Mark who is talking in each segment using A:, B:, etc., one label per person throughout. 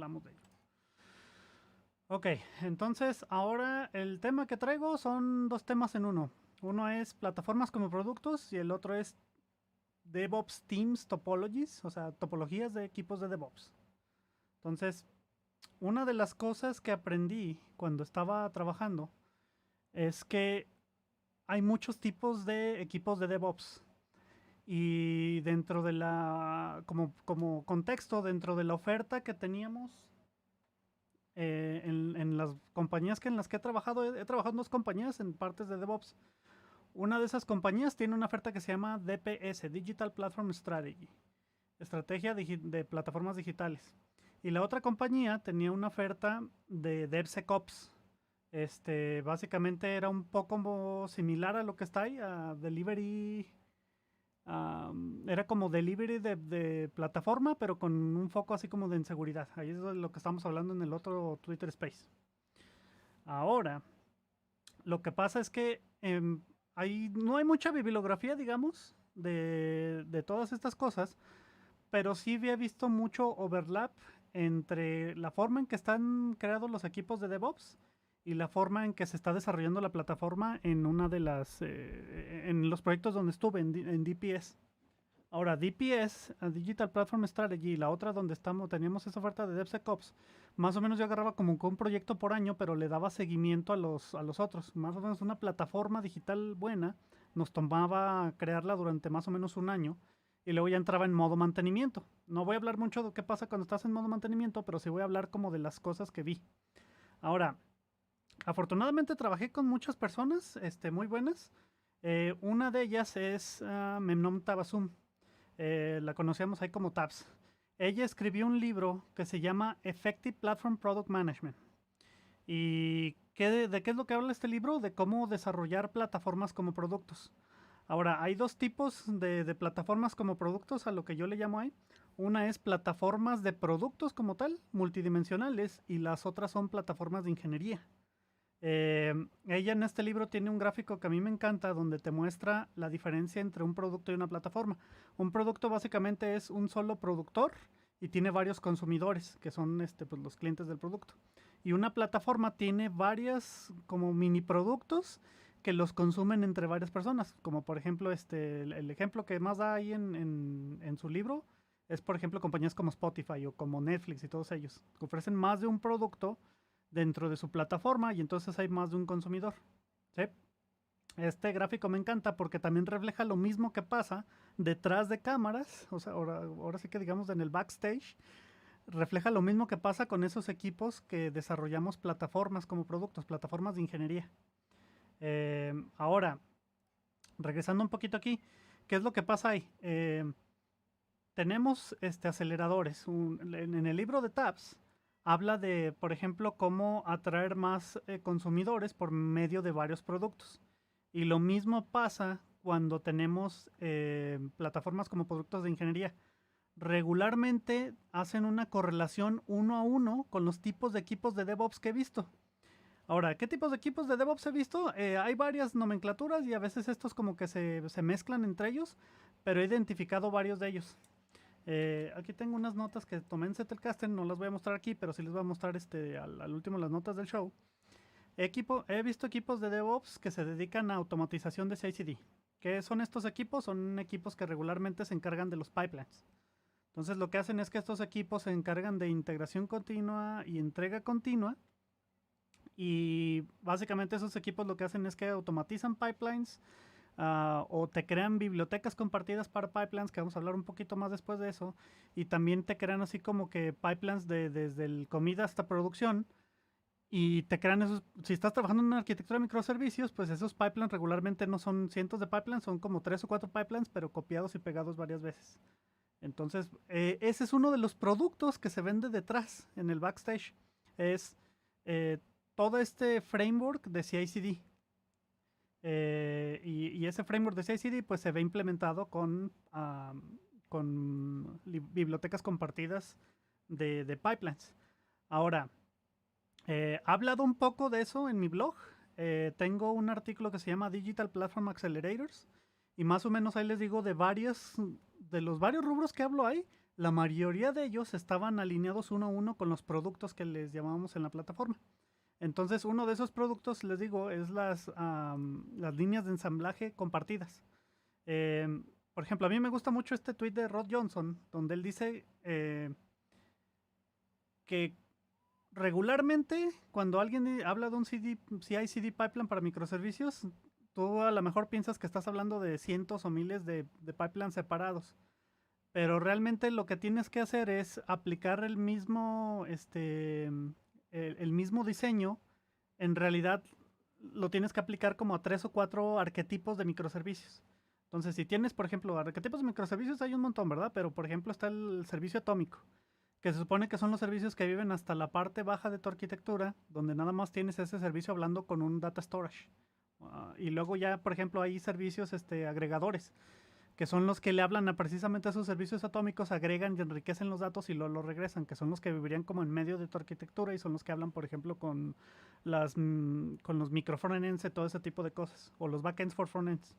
A: hablamos de ello. Ok, entonces ahora el tema que traigo son dos temas en uno. Uno es plataformas como productos y el otro es DevOps Teams Topologies, o sea, topologías de equipos de DevOps. Entonces, una de las cosas que aprendí cuando estaba trabajando es que hay muchos tipos de equipos de DevOps. Y dentro de como contexto, dentro de la oferta que teníamos en las compañías en las que he trabajado, he trabajado en dos compañías en partes de DevOps. Una de esas compañías tiene una oferta que se llama DPS, Digital Platform Strategy, estrategia de plataformas digitales. Y la otra compañía tenía una oferta de DevSecOps. Básicamente era un poco similar a lo que está ahí, a Delivery. Era como delivery de plataforma, pero con un foco así como de inseguridad. Ahí es de lo que estamos hablando en el otro Twitter Space. Ahora, lo que pasa es que no hay mucha bibliografía, digamos, de todas estas cosas, pero sí había visto mucho overlap entre la forma en que están creados los equipos de DevOps y la forma en que se está desarrollando la plataforma en una de las en los proyectos donde estuve en DPS. Ahora, DPS, Digital Platform Strategy, y la otra donde teníamos esa oferta de DevSecOps, más o menos yo agarraba como un proyecto por año, pero le daba seguimiento a los otros. Más o menos una plataforma digital buena, nos tomaba crearla durante más o menos un año, y luego ya entraba en modo mantenimiento. No voy a hablar mucho de qué pasa cuando estás en modo mantenimiento, pero sí voy a hablar como de las cosas que vi. Ahora, afortunadamente trabajé con muchas personas muy buenas. Una de ellas es Memnon Tabasum. La conocíamos ahí como Tabs. Ella escribió un libro que se llama Effective Platform Product Management. ¿Y de qué es lo que habla este libro? De cómo desarrollar plataformas como productos. Ahora, hay dos tipos de plataformas como productos, a lo que yo le llamo ahí. Una es plataformas de productos como tal, multidimensionales, y las otras son plataformas de ingeniería. Ella en este libro tiene un gráfico que a mí me encanta donde te muestra la diferencia entre un producto y una plataforma. Un producto básicamente es un solo productor y tiene varios consumidores que son pues, los clientes del producto. Y una plataforma tiene varias como mini productos que los consumen entre varias personas. Como por ejemplo el ejemplo que más da ahí en su libro es por ejemplo compañías como Spotify o como Netflix y todos ellos. Que ofrecen más de un producto dentro de su plataforma y entonces hay más de un consumidor. ¿Sí? Este gráfico me encanta porque también refleja lo mismo que pasa detrás de cámaras, o sea, ahora sí que digamos en el backstage, refleja lo mismo que pasa con esos equipos que desarrollamos plataformas como productos, plataformas de ingeniería. Ahora, regresando un poquito aquí, ¿qué es lo que pasa ahí? Tenemos aceleradores. En el libro de Tabs, habla de, por ejemplo, cómo atraer más consumidores por medio de varios productos. Y lo mismo pasa cuando tenemos plataformas como productos de ingeniería. Regularmente hacen una correlación uno a uno con los tipos de equipos de DevOps que he visto. Ahora, ¿qué tipos de equipos de DevOps he visto? Hay varias nomenclaturas y a veces estos como que se mezclan entre ellos, pero he identificado varios de ellos. Aquí tengo unas notas que tomé en Zettelkasten, no las voy a mostrar aquí, pero sí les voy a mostrar al último las notas del show. He visto equipos de DevOps que se dedican a automatización de CI/CD. ¿Qué son estos equipos? Son equipos que regularmente se encargan de los pipelines. Entonces lo que hacen es que estos equipos se encargan de integración continua y entrega continua. Y básicamente esos equipos lo que hacen es que automatizan pipelines, o te crean bibliotecas compartidas para pipelines, que vamos a hablar un poquito más después de eso, y también te crean así como que pipelines desde el comida hasta producción, y te crean esos, si estás trabajando en una arquitectura de microservicios, pues esos pipelines regularmente no son cientos de pipelines, son como 3 o 4 pipelines, pero copiados y pegados varias veces. Entonces, ese es uno de los productos que se vende detrás, en el backstage, es eh, todo este framework de CI/CD. Y ese framework de CI/CD pues se ve implementado con bibliotecas compartidas de pipelines. Ahora, he hablado un poco de eso en mi blog. Tengo un artículo que se llama Digital Platform Accelerators y más o menos ahí les digo de los varios rubros que hablo ahí. la mayoría de ellos estaban alineados uno a uno con los productos que les llamábamos en la plataforma. Entonces, uno de esos productos, les digo, es las líneas de ensamblaje compartidas. Por ejemplo, a mí me gusta mucho este tweet de Rod Johnson, donde él dice que regularmente cuando alguien habla de un CI/CD pipeline para microservicios, tú a lo mejor piensas que estás hablando de cientos o miles de pipelines separados. Pero realmente lo que tienes que hacer es aplicar el mismo diseño. En realidad lo tienes que aplicar como a 3 o 4 arquetipos de microservicios. Entonces, si tienes, por ejemplo, arquetipos de microservicios hay un montón, ¿verdad? Pero, por ejemplo, está el servicio atómico, que se supone que son los servicios que viven hasta la parte baja de tu arquitectura, donde nada más tienes ese servicio hablando con un data storage. Y luego ya, por ejemplo, hay servicios agregadores, que son los que le hablan precisamente a esos servicios atómicos, agregan y enriquecen los datos y lo regresan, que son los que vivirían como en medio de tu arquitectura y son los que hablan, por ejemplo, con los micro frontends y todo ese tipo de cosas, o los backends for frontends.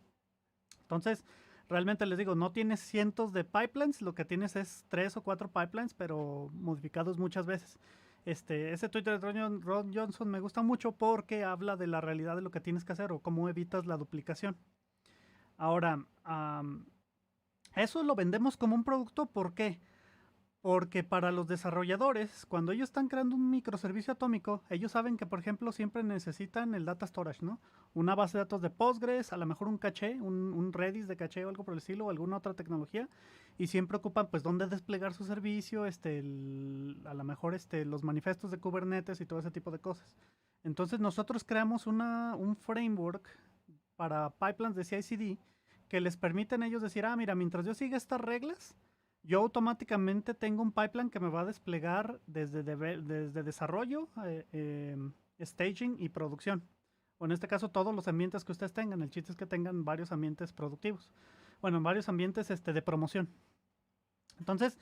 A: Entonces, realmente les digo, no tienes cientos de pipelines, lo que tienes es 3 o 4 pipelines, pero modificados muchas veces. Ese Twitter de Ron Johnson me gusta mucho porque habla de la realidad de lo que tienes que hacer o cómo evitas la duplicación. Ahora, eso lo vendemos como un producto, ¿por qué? Porque para los desarrolladores, cuando ellos están creando un microservicio atómico, ellos saben que, por ejemplo, siempre necesitan el data storage, ¿no? Una base de datos de Postgres, a lo mejor un caché, un Redis de caché o algo por el estilo, o alguna otra tecnología, y siempre ocupan, pues, dónde desplegar su servicio, a lo mejor, los manifestos de Kubernetes y todo ese tipo de cosas. Entonces, nosotros creamos un framework para pipelines de CI/CD que les permiten a ellos decir, mira, mientras yo siga estas reglas, yo automáticamente tengo un pipeline que me va a desplegar desde desarrollo, staging y producción. O en este caso, todos los ambientes que ustedes tengan. El chiste es que tengan varios ambientes productivos. Bueno, varios ambientes de promoción. Entonces,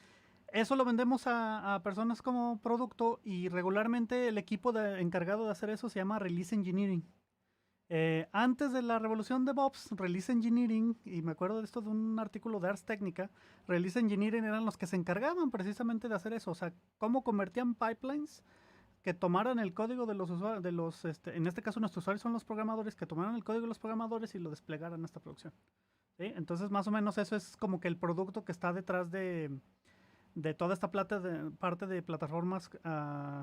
A: eso lo vendemos a personas como producto y regularmente el equipo encargado de hacer eso se llama Release Engineering. Antes de la revolución de DevOps, Release Engineering, y me acuerdo de esto de un artículo de Ars Technica, Release Engineering eran los que se encargaban precisamente de hacer eso, o sea, cómo convertían pipelines que tomaran el código de los usuarios, en este caso nuestros usuarios son los programadores, que tomaran el código de los programadores y lo desplegaran en esta producción. ¿Sí? Entonces, más o menos eso es como que el producto que está detrás de toda esta parte de plataformas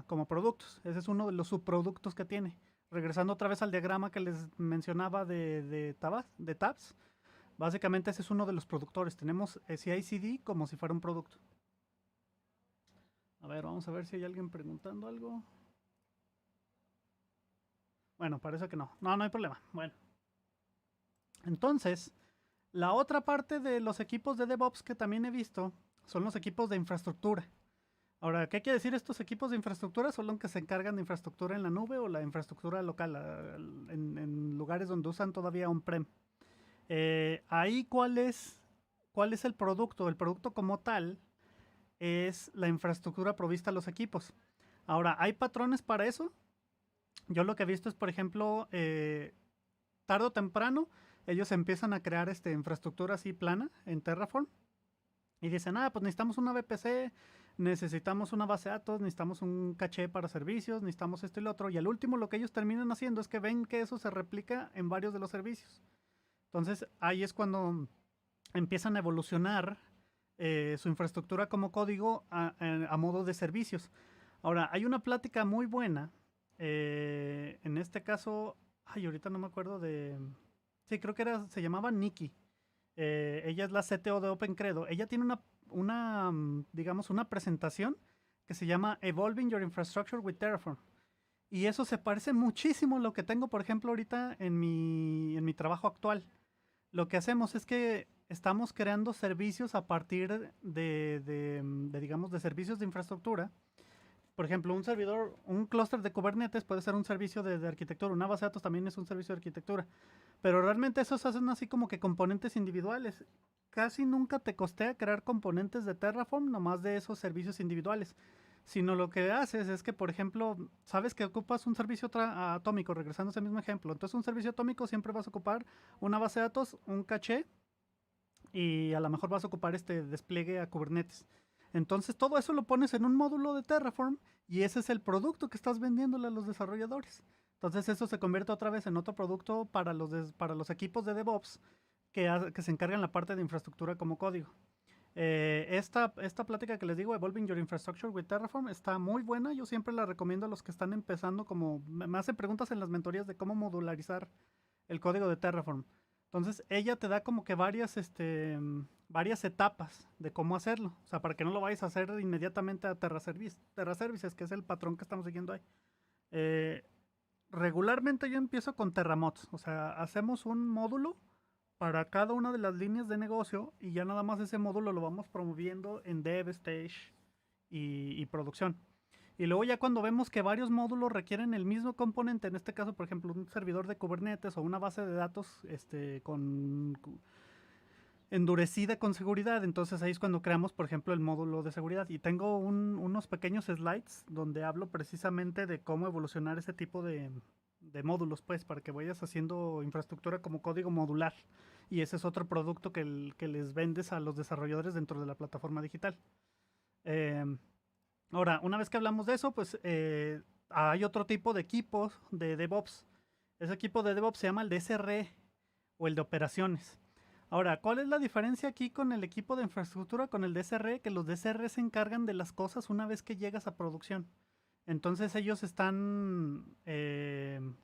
A: como productos. Ese es uno de los subproductos que tiene. Regresando otra vez al diagrama que les mencionaba de tabs, básicamente ese es uno de los productores. Tenemos CI/CD como si fuera un producto. A ver, vamos a ver si hay alguien preguntando algo. Bueno, parece que no. No hay problema. Bueno. Entonces, la otra parte de los equipos de DevOps que también he visto son los equipos de infraestructura. Ahora, ¿qué quiere decir estos equipos de infraestructura? Son los que se encargan de infraestructura en la nube o la infraestructura local, en lugares donde usan todavía on-prem. Ahí, ¿cuál es el producto? El producto como tal es la infraestructura provista a los equipos. Ahora, ¿hay patrones para eso? Yo lo que he visto es, por ejemplo, tarde o temprano, ellos empiezan a crear infraestructura así plana en Terraform y dicen, pues necesitamos una VPC, necesitamos una base de datos, necesitamos un caché para servicios, necesitamos esto y lo otro. Y al último lo que ellos terminan haciendo es que ven que eso se replica en varios de los servicios. Entonces ahí es cuando empiezan a evolucionar su infraestructura como código a modo de servicios. Ahora, hay una plática muy buena. En este caso, ahorita no me acuerdo de... Sí, creo que se llamaba Nikki. Ella es la CTO de OpenCredo. Ella tiene digamos, una presentación que se llama Evolving Your Infrastructure with Terraform. Y eso se parece muchísimo a lo que tengo, por ejemplo, ahorita en mi trabajo actual. Lo que hacemos es que estamos creando servicios a partir digamos, de servicios de infraestructura. Por ejemplo, un clúster de Kubernetes puede ser un servicio de arquitectura. Una base de datos también es un servicio de arquitectura. Pero realmente esos hacen así como que componentes individuales. Casi nunca te costea crear componentes de Terraform nomás de esos servicios individuales. Sino lo que haces es que, por ejemplo, sabes que ocupas un servicio atómico, regresando a ese mismo ejemplo. Entonces, un servicio atómico siempre vas a ocupar una base de datos, un caché, y a lo mejor vas a ocupar este despliegue a Kubernetes. Entonces todo eso lo pones en un módulo de Terraform y ese es el producto que estás vendiéndole a los desarrolladores. Entonces eso se convierte otra vez en otro producto para los equipos de DevOps que se encargan la parte de infraestructura como código. Esta plática que les digo, Evolving Your Infrastructure with Terraform, está muy buena. Yo siempre la recomiendo a los que están empezando, como me hacen preguntas en las mentorías de cómo modularizar el código de Terraform. Entonces ella te da como que varias etapas de cómo hacerlo. O sea, para que no lo vayas a hacer inmediatamente a Terra Services, que es el patrón que estamos siguiendo ahí. Eh, Regularmente yo empiezo con Terramods. O sea, hacemos un módulo para cada una de las líneas de negocio y ya nada más ese módulo lo vamos promoviendo en Dev Stage y producción. Y luego ya cuando vemos que varios módulos requieren el mismo componente, en este caso, por ejemplo, un servidor de Kubernetes o una base de datos endurecida con seguridad, entonces ahí es cuando creamos, por ejemplo, el módulo de seguridad. Y tengo unos pequeños slides donde hablo precisamente de cómo evolucionar ese tipo de módulos, pues, para que vayas haciendo infraestructura como código modular. Y ese es otro producto que les vendes a los desarrolladores dentro de la plataforma digital. Eh, Ahora, una vez que hablamos de eso, pues hay otro tipo de equipos de DevOps. Ese equipo de DevOps se llama el de SRE o el de operaciones. Ahora, ¿cuál es la diferencia aquí con el equipo de infraestructura, con el de SRE? Que los de SRE se encargan de las cosas una vez que llegas a producción. Entonces ellos están,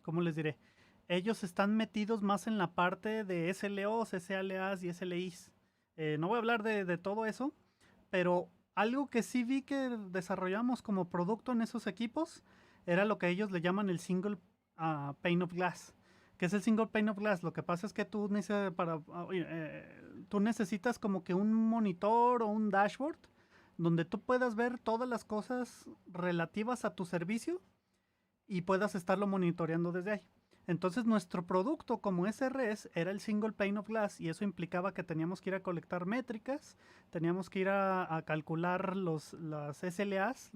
A: ¿cómo les diré? Ellos están metidos más en la parte de SLOs, SLAs y SLIs. No voy a hablar de todo eso, pero algo que sí vi que desarrollamos como producto en esos equipos era lo que ellos le llaman el single pane of glass. ¿Qué es el single pane of glass? Lo que pasa es que tú necesitas como que un monitor o un dashboard donde tú puedas ver todas las cosas relativas a tu servicio y puedas estarlo monitoreando desde ahí. Entonces nuestro producto como SRS era el Single Pane of Glass y eso implicaba que teníamos que ir a colectar métricas, teníamos que ir a calcular las SLAs,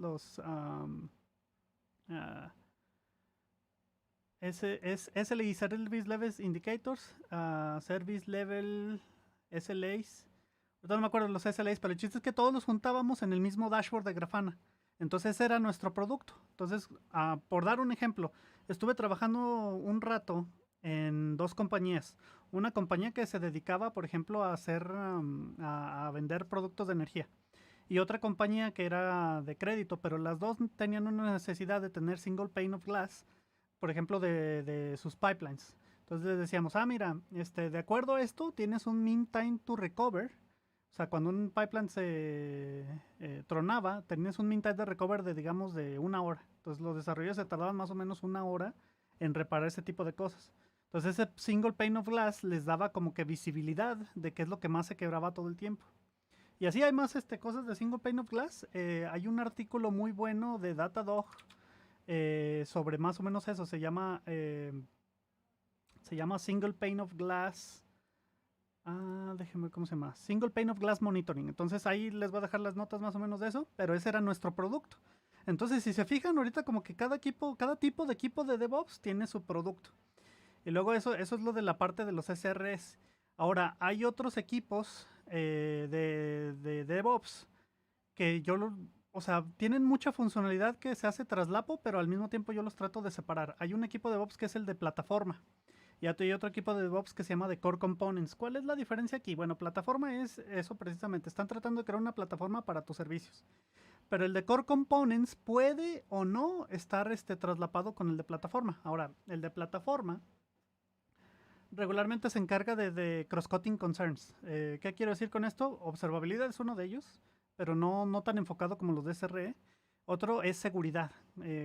A: SLI, Service Level Indicators, Service Level SLAs. No me acuerdo los SLAs, pero el chiste es que todos los juntábamos en el mismo dashboard de Grafana. Entonces ese era nuestro producto. Entonces, por dar un ejemplo, estuve trabajando un rato en dos compañías. Una compañía que se dedicaba, por ejemplo, a vender productos de energía. Y otra compañía que era de crédito, pero las dos tenían una necesidad de tener single pane of glass, por ejemplo, de sus pipelines. Entonces les decíamos, mira, de acuerdo a esto, tienes un mean time to recover. O sea, cuando un pipeline se tronaba, tenías un mean time de recover de, digamos, de 1 hora. Entonces los desarrolladores se tardaban más o menos 1 hora en reparar ese tipo de cosas. Entonces ese single pane of glass les daba como que visibilidad de qué es lo que más se quebraba todo el tiempo. Y así hay más cosas de single pane of glass. Hay un artículo muy bueno de Datadog sobre más o menos eso. Se llama Single Pane of Glass. Déjenme ver cómo se llama. Single Pane of Glass Monitoring. Entonces ahí les voy a dejar las notas más o menos de eso. Pero ese era nuestro producto. Entonces, si se fijan ahorita como que cada tipo de equipo de DevOps tiene su producto. Y luego eso es lo de la parte de los SRS. Ahora, hay otros equipos de DevOps que o sea, tienen mucha funcionalidad que se hace traslapo, pero al mismo tiempo yo los trato de separar. Hay un equipo de DevOps que es el de plataforma. Y hay otro equipo de DevOps que se llama de Core Components. ¿Cuál es la diferencia aquí? Bueno, plataforma es eso precisamente. Están tratando de crear una plataforma para tus servicios. Pero el de Core Components puede o no estar traslapado con el de plataforma. Ahora, el de plataforma regularmente se encarga de cross-cutting concerns. ¿Qué quiero decir con esto? Observabilidad es uno de ellos, pero no tan enfocado como los de SRE. Otro es seguridad.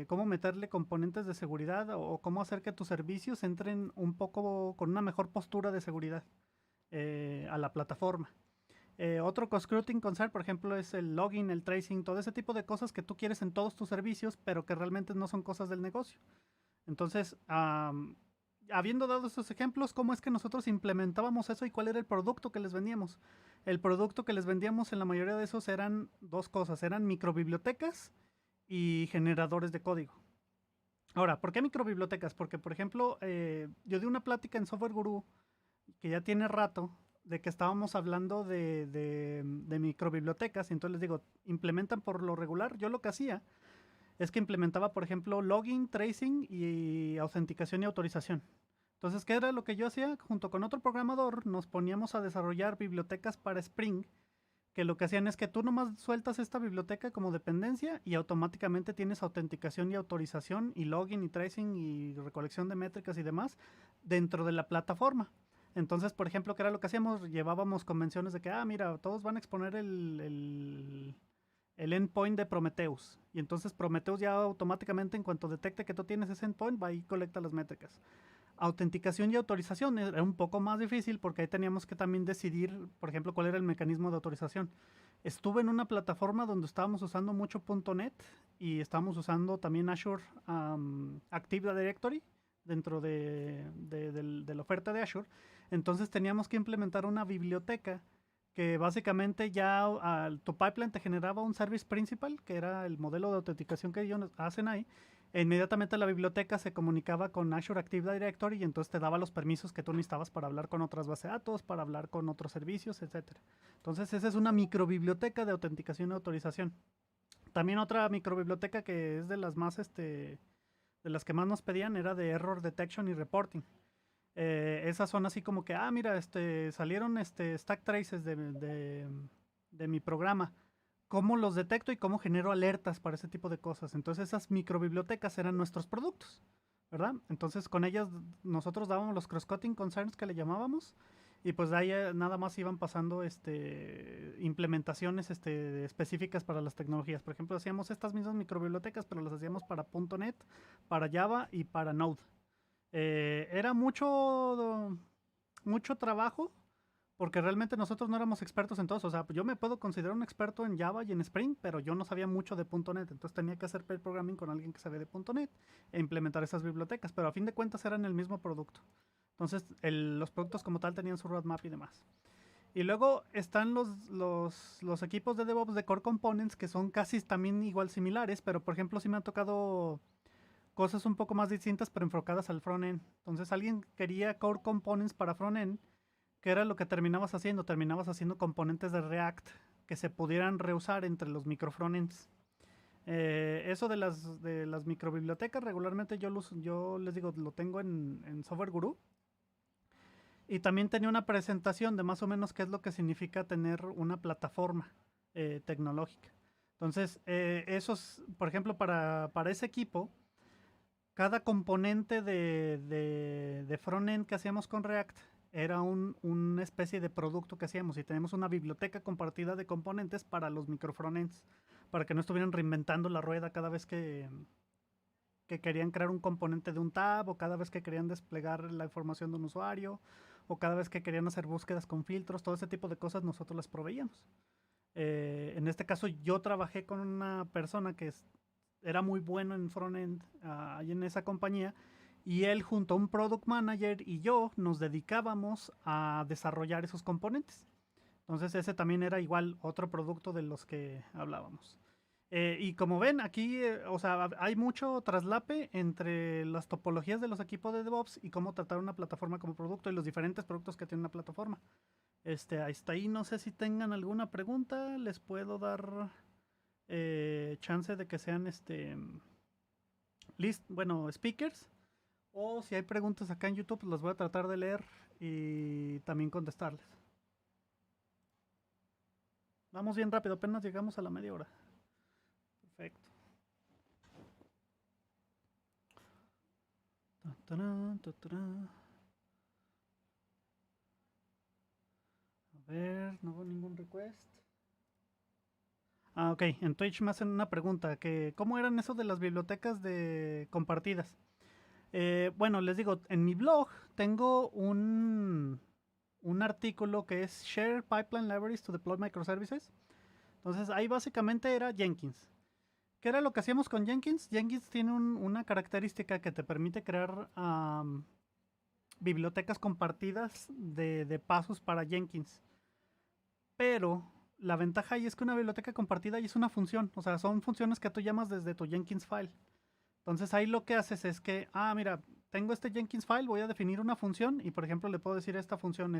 A: Cómo meterle componentes de seguridad o cómo hacer que tus servicios entren un poco con una mejor postura de seguridad a la plataforma. Otro cross-cutting concern, por ejemplo, es el login, el tracing, todo ese tipo de cosas que tú quieres en todos tus servicios, pero que realmente no son cosas del negocio. Entonces, habiendo dado estos ejemplos, ¿cómo es que nosotros implementábamos eso y cuál era el producto que les vendíamos? El producto que les vendíamos en la mayoría de esos eran dos cosas, eran microbibliotecas y generadores de código. Ahora, ¿por qué microbibliotecas? Porque, por ejemplo, yo di una plática en Software Guru que ya tiene rato de que estábamos hablando de microbibliotecas, y entonces les digo, implementan por lo regular. Yo lo que hacía es que implementaba, por ejemplo, login, tracing y autenticación y autorización. Entonces, ¿qué era lo que yo hacía? Junto con otro programador nos poníamos a desarrollar bibliotecas para Spring, que lo que hacían es que tú nomás sueltas esta biblioteca como dependencia y automáticamente tienes autenticación y autorización y login y tracing y recolección de métricas y demás dentro de la plataforma. Entonces, por ejemplo, ¿qué era lo que hacíamos? Llevábamos convenciones de que, mira, todos van a exponer el endpoint de Prometheus. Y entonces Prometheus ya automáticamente, en cuanto detecte que tú tienes ese endpoint, va y colecta las métricas. Autenticación y autorización era un poco más difícil porque ahí teníamos que también decidir, por ejemplo, cuál era el mecanismo de autorización. Estuve en una plataforma donde estábamos usando mucho .NET y estábamos usando también Azure Active Directory dentro de la oferta de Azure. Entonces teníamos que implementar una biblioteca que básicamente ya tu pipeline te generaba un service principal, que era el modelo de autenticación que ellos hacen ahí. E inmediatamente la biblioteca se comunicaba con Azure Active Directory y entonces te daba los permisos que tú necesitabas para hablar con otras bases de datos, para hablar con otros servicios, etcétera. Entonces esa es una microbiblioteca de autenticación y autorización. También otra microbiblioteca que es de las más, de las que más nos pedían era de Error Detection y Reporting. Esas son así como que, mira, salieron stack traces de mi programa. ¿Cómo los detecto y cómo genero alertas para ese tipo de cosas? Entonces esas microbibliotecas eran nuestros productos, ¿verdad? Entonces con ellas nosotros dábamos los cross-cutting concerns que le llamábamos y pues de ahí nada más iban pasando implementaciones específicas para las tecnologías. Por ejemplo, hacíamos estas mismas microbibliotecas, pero las hacíamos para .NET, para Java y para Node. Era mucho trabajo porque realmente nosotros no éramos expertos en todo. O sea, yo me puedo considerar un experto en Java y en Spring, pero yo no sabía mucho de .NET. Entonces tenía que hacer pair programming con alguien que sabía de .NET e implementar esas bibliotecas. Pero a fin de cuentas eran el mismo producto. Entonces los productos como tal tenían su roadmap y demás. Y luego están los equipos de DevOps de Core Components que son casi también igual similares, pero por ejemplo sí me ha tocado cosas un poco más distintas pero enfocadas al frontend. Entonces alguien quería Core Components para frontend. ¿Qué era lo que terminabas haciendo? Terminabas haciendo componentes de React que se pudieran reusar entre los microfrontends. Eso de las microbibliotecas, regularmente yo les digo, lo tengo en Software Guru. Y también tenía una presentación de más o menos qué es lo que significa tener una plataforma tecnológica. Entonces, esos, por ejemplo, para ese equipo, cada componente de frontend que hacíamos con React era una especie de producto que hacíamos y tenemos una biblioteca compartida de componentes para los microfrontends, para que no estuvieran reinventando la rueda cada vez que querían crear un componente de un tab o cada vez que querían desplegar la información de un usuario o cada vez que querían hacer búsquedas con filtros, todo ese tipo de cosas nosotros las proveíamos. En este caso yo trabajé con una persona que era muy bueno en frontend ahí en esa compañía y él junto a un product manager y yo nos dedicábamos a desarrollar esos componentes. Entonces ese también era igual otro producto de los que hablábamos. Y como ven, aquí, o sea, hay mucho traslape entre las topologías de los equipos de DevOps y cómo tratar una plataforma como producto y los diferentes productos que tiene una plataforma. Hasta ahí no sé si tengan alguna pregunta, les puedo dar chance de que sean speakers. O si hay preguntas acá en YouTube, las voy a tratar de leer y también contestarles. Vamos bien rápido, apenas llegamos a la media hora. Perfecto. A ver, no veo ningún request. Ok, en Twitch me hacen una pregunta, que ¿cómo eran eso de las bibliotecas de compartidas? Bueno, les digo, en mi blog tengo un artículo que es Share Pipeline Libraries to Deploy Microservices. Entonces ahí básicamente era Jenkins. ¿Qué era lo que hacíamos con Jenkins? Jenkins tiene una característica que te permite crear bibliotecas compartidas de pasos para Jenkins. Pero la ventaja ahí es que una biblioteca compartida ahí es una función. O sea, son funciones que tú llamas desde tu Jenkins file. Entonces ahí lo que haces es que, mira, tengo este Jenkins file, voy a definir una función y por ejemplo le puedo decir a esta función,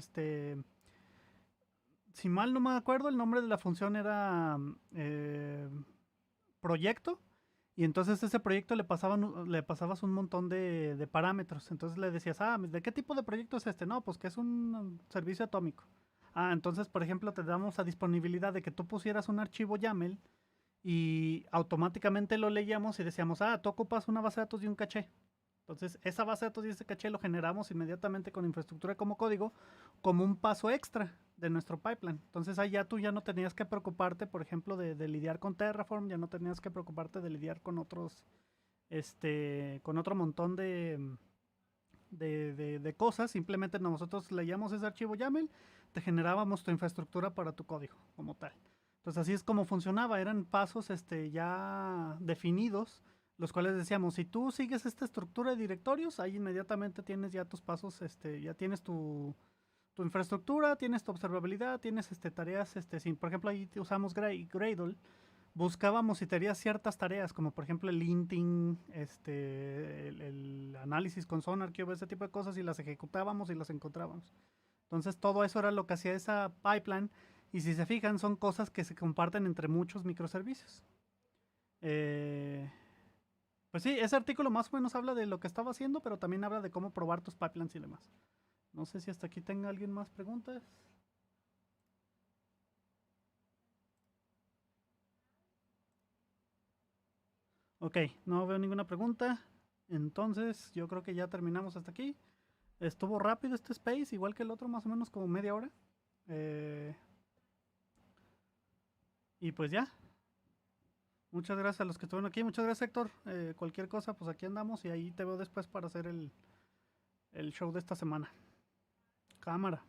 A: Si mal no me acuerdo, el nombre de la función era proyecto. Y entonces ese proyecto le pasabas un montón de parámetros. Entonces le decías, ¿de qué tipo de proyecto es este? No, pues que es un servicio atómico. Entonces, por ejemplo, te damos a disponibilidad de que tú pusieras un archivo YAML y automáticamente lo leíamos y decíamos, tú ocupas una base de datos y un caché. Entonces, esa base de datos y ese caché lo generamos inmediatamente con infraestructura como código, como un paso extra de nuestro pipeline. Entonces, ahí ya tú ya no tenías que preocuparte, por ejemplo, de lidiar con Terraform, ya no tenías que preocuparte de lidiar con otros, con otro montón de cosas. Simplemente nosotros leíamos ese archivo YAML, te generábamos tu infraestructura para tu código como tal. Entonces, así es como funcionaba. Eran pasos ya definidos, los cuales decíamos, si tú sigues esta estructura de directorios, ahí inmediatamente tienes ya tus pasos, ya tienes tu infraestructura, tienes tu observabilidad, tienes tareas, sin, por ejemplo, ahí usamos Gradle, buscábamos si tenías ciertas tareas, como por ejemplo el linting, el análisis con SonarQube, ese tipo de cosas, y las ejecutábamos y las encontrábamos. Entonces todo eso era lo que hacía esa pipeline, y si se fijan, son cosas que se comparten entre muchos microservicios. Eh, pues sí, ese artículo más o menos habla de lo que estaba haciendo, pero también habla de cómo probar tus pipelines y demás. No sé si hasta aquí tenga alguien más preguntas. Ok, no veo ninguna pregunta. Entonces, yo creo que ya terminamos hasta aquí. Estuvo rápido este space, igual que el otro, más o menos como media hora. Eh, y pues ya. Muchas gracias a los que estuvieron aquí. Muchas gracias, Héctor. Cualquier cosa, pues aquí andamos y ahí te veo después para hacer el show de esta semana. Cámara.